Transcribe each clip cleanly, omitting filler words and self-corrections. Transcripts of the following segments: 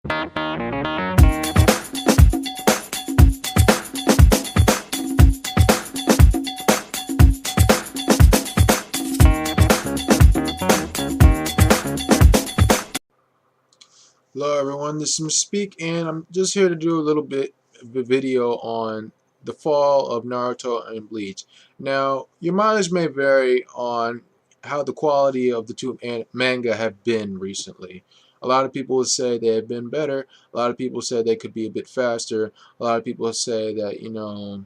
Hello everyone, this is Speak, and I'm just here to do a little bit of a video on the fall of Naruto and Bleach. Now, your mileage may vary on how the quality of the two manga have been recently. A lot of people would say they have been better. A lot of people say they could be a bit faster. A lot of people say that,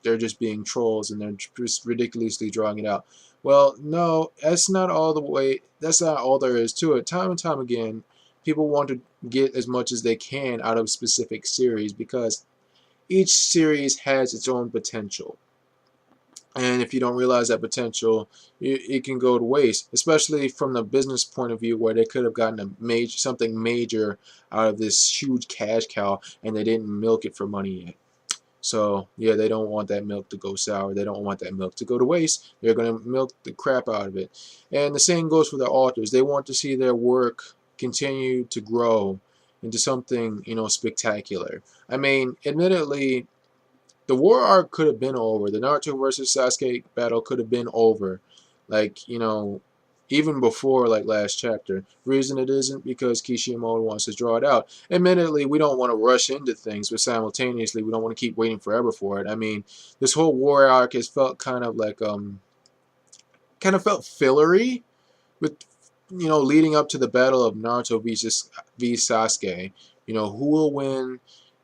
they're just being trolls and they're just ridiculously drawing it out. Well, no, that's not all the way. That's not all there is to it. Time and time again, people want to get as much as they can out of specific series because each series has its own potential. And if you don't realize that potential, it can go to waste, especially from the business point of view where they could have gotten something major out of this huge cash cow and they didn't milk it for money yet. So, yeah, they don't want that milk to go sour. They don't want that milk to go to waste. They're going to milk the crap out of it. And the same goes for the authors. They want to see their work continue to grow into something, spectacular. I mean, admittedly, the war arc could have been over. The Naruto versus Sasuke battle could have been over. Like, even before like last chapter. Reason it isn't because Kishimoto wants to draw it out. Admittedly, we don't want to rush into things, but simultaneously we don't want to keep waiting forever for it. I mean, this whole war arc has felt kind of like kind of felt fillery with leading up to the battle of Naruto v Sasuke. Who will win?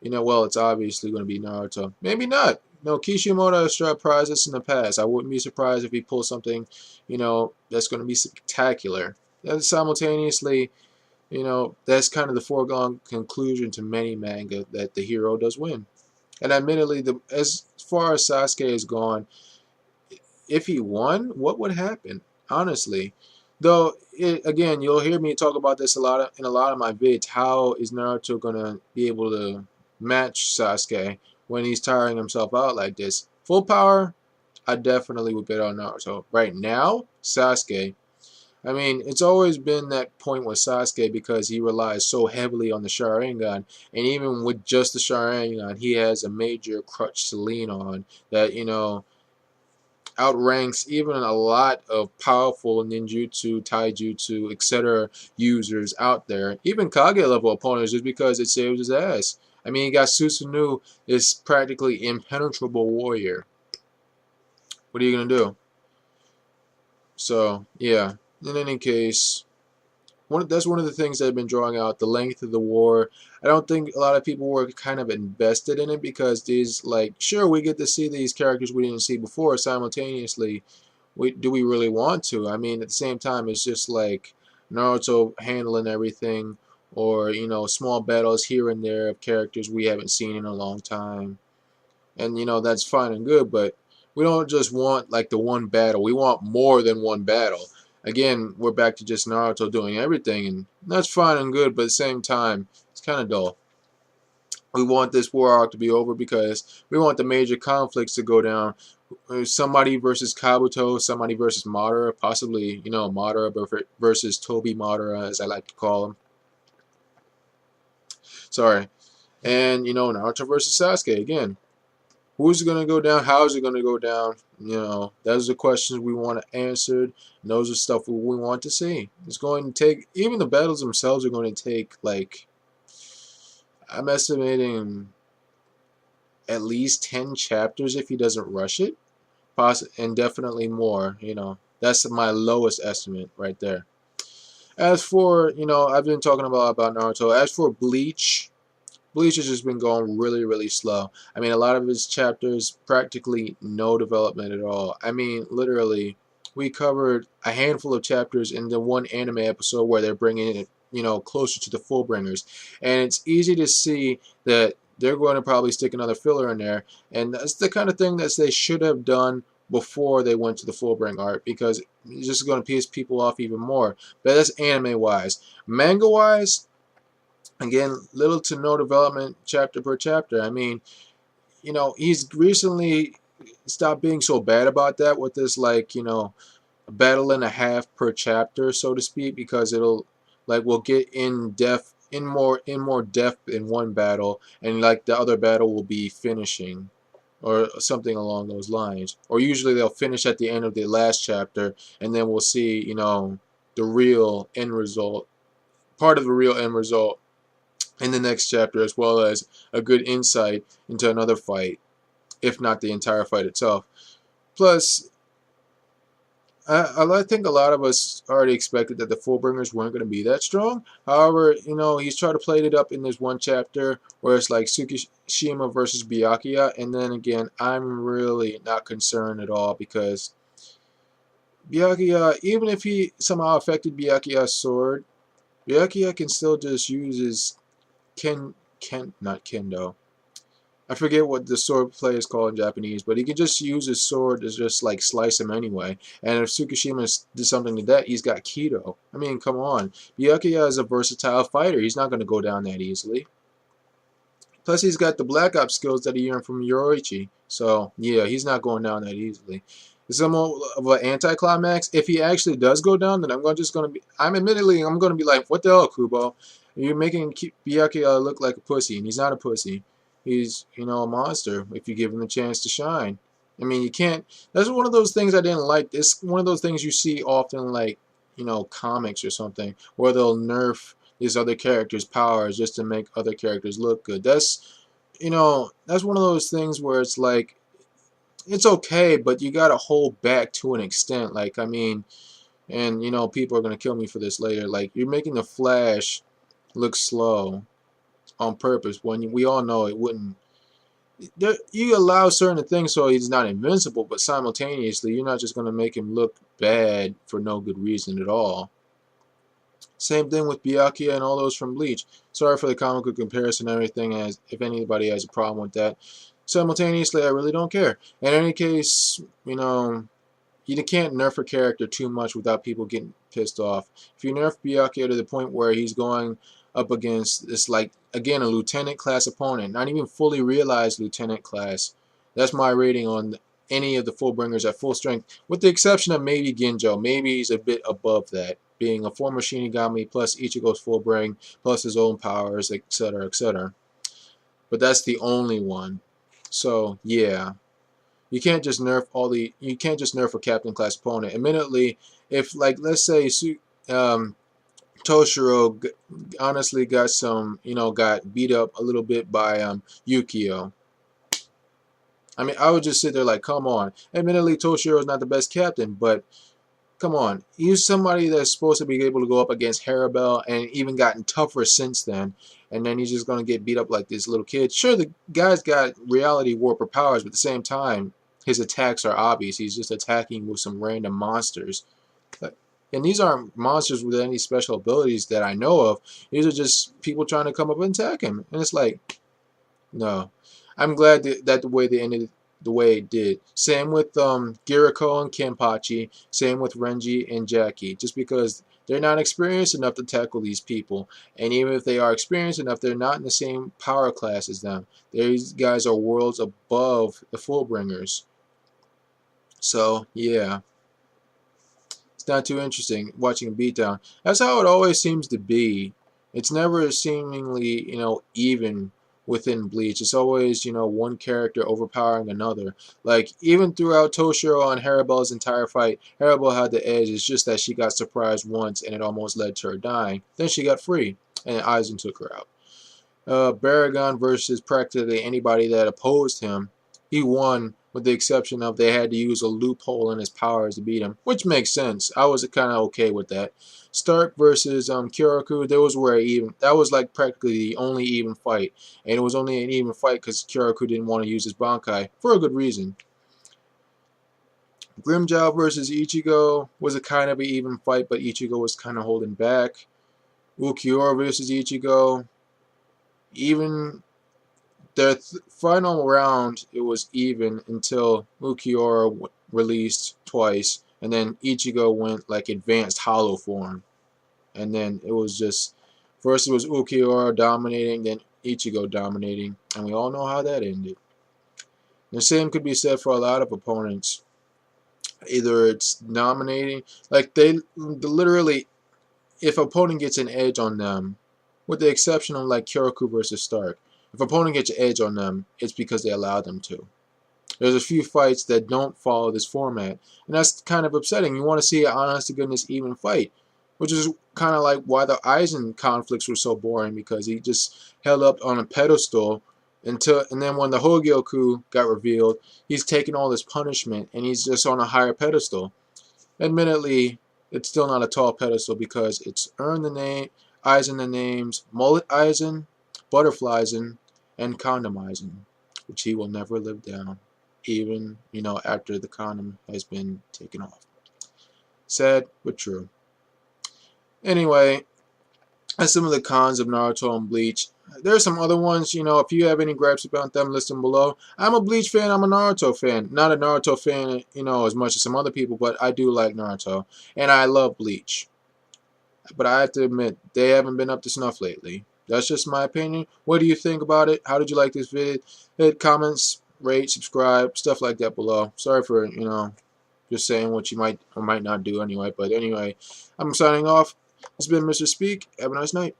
Well, it's obviously going to be Naruto. Maybe not. No, Kishimoto has surprised us in the past. I wouldn't be surprised if he pulls something, that's going to be spectacular. And simultaneously, that's kind of the foregone conclusion to many manga that the hero does win. And admittedly, as far as Sasuke is gone, if he won, what would happen? Honestly, though, again, you'll hear me talk about this in a lot of my vids. How is Naruto gonna be able to match Sasuke when he's tiring himself out like this? Full power, I definitely would bet on Naruto. Right now, Sasuke. I mean, it's always been that point with Sasuke because he relies so heavily on the Sharingan, and even with just the Sharingan, he has a major crutch to lean on that outranks even a lot of powerful ninjutsu, taijutsu, etc. users out there, even Kage level opponents, just because it saves his ass. I mean, you got Susanoo, is practically impenetrable warrior. What are you gonna do? So yeah. In any case, that's one of the things that I've been drawing out, the length of the war. I don't think a lot of people were kind of invested in it because these, like, sure, we get to see these characters we didn't see before simultaneously. Do we really want to? I mean, at the same time, it's just like Naruto handling everything, or small battles here and there of characters we haven't seen in a long time, and that's fine and good, but we don't just want like the one battle. We want more than one battle. Again, we're back to just Naruto doing everything, and that's fine and good, but at the same time, it's kind of dull. We want this war arc to be over because we want the major conflicts to go down. Somebody versus Kabuto, somebody versus Madara, possibly, Madara versus Toby Madara, as I like to call him. Sorry. And, Naruto versus Sasuke, again. Who's it going to go down? How is it going to go down? Those are the questions we want answered. And those are stuff we want to see. It's going to take, even the battles themselves are going to take, like, I'm estimating at least 10 chapters if he doesn't rush it. And definitely more, That's my lowest estimate right there. As for, I've been talking about Naruto. As for Bleach, Bleach has just been going really, really slow. I mean, a lot of his chapters, practically no development at all. I mean, literally, we covered a handful of chapters in the one anime episode where they're bringing it, closer to the Fullbringers. And it's easy to see that they're going to probably stick another filler in there. And that's the kind of thing that they should have done before they went to the Fullbring art, because it's just going to piss people off even more. But that's anime-wise. Manga-wise, again, little to no development chapter per chapter. I mean, he's recently stopped being so bad about that with this, like, a battle and a half per chapter, so to speak, because it'll, like, we'll get in depth in more depth in one battle, and like the other battle will be finishing or something along those lines. Or usually they'll finish at the end of the last chapter, and then we'll see, the real end result, part of the real end result in the next chapter, as well as a good insight into another fight, if not the entire fight itself. Plus, I think a lot of us already expected that the Fullbringers weren't going to be that strong. However, he's trying to play it up in this one chapter where it's like Tsukishima versus Byakuya, and then again, I'm really not concerned at all because Byakuya, even if he somehow affected Byakuya's sword, Byakuya can still just use his not kendo. I forget what the sword play is called in Japanese, but he can just use his sword to just like slice him anyway. And if Tsukishima did something to that, he's got Kido. I mean, come on. Byakuya is a versatile fighter. He's not going to go down that easily. Plus, he's got the Black Ops skills that he earned from Yoroichi. So, yeah, he's not going down that easily. It's somewhat of an anticlimax. If he actually does go down, then I'm going to be like, what the hell, Kubo? You're making Byakuya look like a pussy, and he's not a pussy. He's, a monster if you give him the chance to shine. I mean, you can't. That's one of those things I didn't like. It's one of those things you see often, like, comics or something, where they'll nerf these other characters' powers just to make other characters look good. That's one of those things where it's like, it's okay, but you gotta hold back to an extent. Like, I mean, and people are gonna kill me for this later. Like, you're making the Flash look slow on purpose when we all know it wouldn't. You allow certain things so he's not invincible, but simultaneously, you're not just gonna make him look bad for no good reason at all. Same thing with Byakuya and all those from Bleach. Sorry for the comical comparison and everything, as if anybody has a problem with that. Simultaneously, I really don't care. In any case, you can't nerf a character too much without people getting pissed off. If you nerf Byakuya to the point where he's going up against this, like, again, a lieutenant class opponent, not even fully realized lieutenant class, that's my rating on any of the Fullbringers at full strength, with the exception of maybe Ginjo. Maybe he's a bit above that, being a former Shinigami plus Ichigo's Fullbring plus his own powers, etc., etc. But that's the only one. So yeah, you can't just nerf a captain class opponent. Admittedly, if, like, let's say Toshiro honestly got beat up a little bit by Yukio. I mean, I would just sit there like, come on. Admittedly, Toshiro is not the best captain, but come on. He's somebody that's supposed to be able to go up against Harabel and even gotten tougher since then. And then he's just going to get beat up like this little kid. Sure, the guy's got reality warper powers, but at the same time, his attacks are obvious. He's just attacking with some random monsters. And these aren't monsters with any special abilities that I know of. These are just people trying to come up and attack him. And it's like, no. I'm glad that the way they ended the way it did. Same with Giriko and Kenpachi. Same with Renji and Jackie. Just because they're not experienced enough to tackle these people. And even if they are experienced enough, they're not in the same power class as them. These guys are worlds above the Fullbringers. So, yeah. It's not too interesting watching a beatdown. That's how it always seems to be. It's never seemingly, even within Bleach. It's always, one character overpowering another. Like, even throughout Toshiro and Harabel's entire fight, Harabel had the edge. It's just that she got surprised once and it almost led to her dying. Then she got free and Aizen took her out. Baragon versus practically anybody that opposed him, he won with the exception of they had to use a loophole in his powers to beat him, which makes sense. I was kind of okay with that. Stark versus Kyoraku, that was like practically the only even fight, and it was only an even fight because Kyoraku didn't want to use his Bankai for a good reason. Grimmjow versus Ichigo was a kind of an even fight, but Ichigo was kind of holding back. Ulquiorra versus Ichigo, even the final round, it was even until Ulquiorra released twice, and then Ichigo went like advanced hollow form. And then it was just, first it was Ulquiorra dominating, then Ichigo dominating, and we all know how that ended. The same could be said for a lot of opponents. Either it's dominating, like they literally, if opponent gets an edge on them, with the exception of like Kyoraku versus Stark. If an opponent gets an edge on them, it's because they allowed them to. There's a few fights that don't follow this format, and that's kind of upsetting. You want to see an honest-to-goodness even fight, which is kind of like why the Aizen conflicts were so boring, because he just held up on a pedestal until, and then when the Hogyoku got revealed, he's taking all this punishment, and he's just on a higher pedestal. Admittedly, it's still not a tall pedestal because it's earned the name, Aizen the names Mullet Aizen, Butterfly Aizen, and Condom Aizen, which he will never live down, even, after the condom has been taken off. Sad, but true. Anyway, that's some of the cons of Naruto and Bleach. There are some other ones, if you have any gripes about them, list them below. I'm a Bleach fan, I'm a Naruto fan. Not a Naruto fan, as much as some other people, but I do like Naruto. And I love Bleach. But I have to admit, they haven't been up to snuff lately. That's just my opinion. What do you think about it? How did you like this video? Hit comments, rate, subscribe, stuff like that below. Sorry for, just saying what you might or might not do anyway. But anyway, I'm signing off. This has been Mr. Speak. Have a nice night.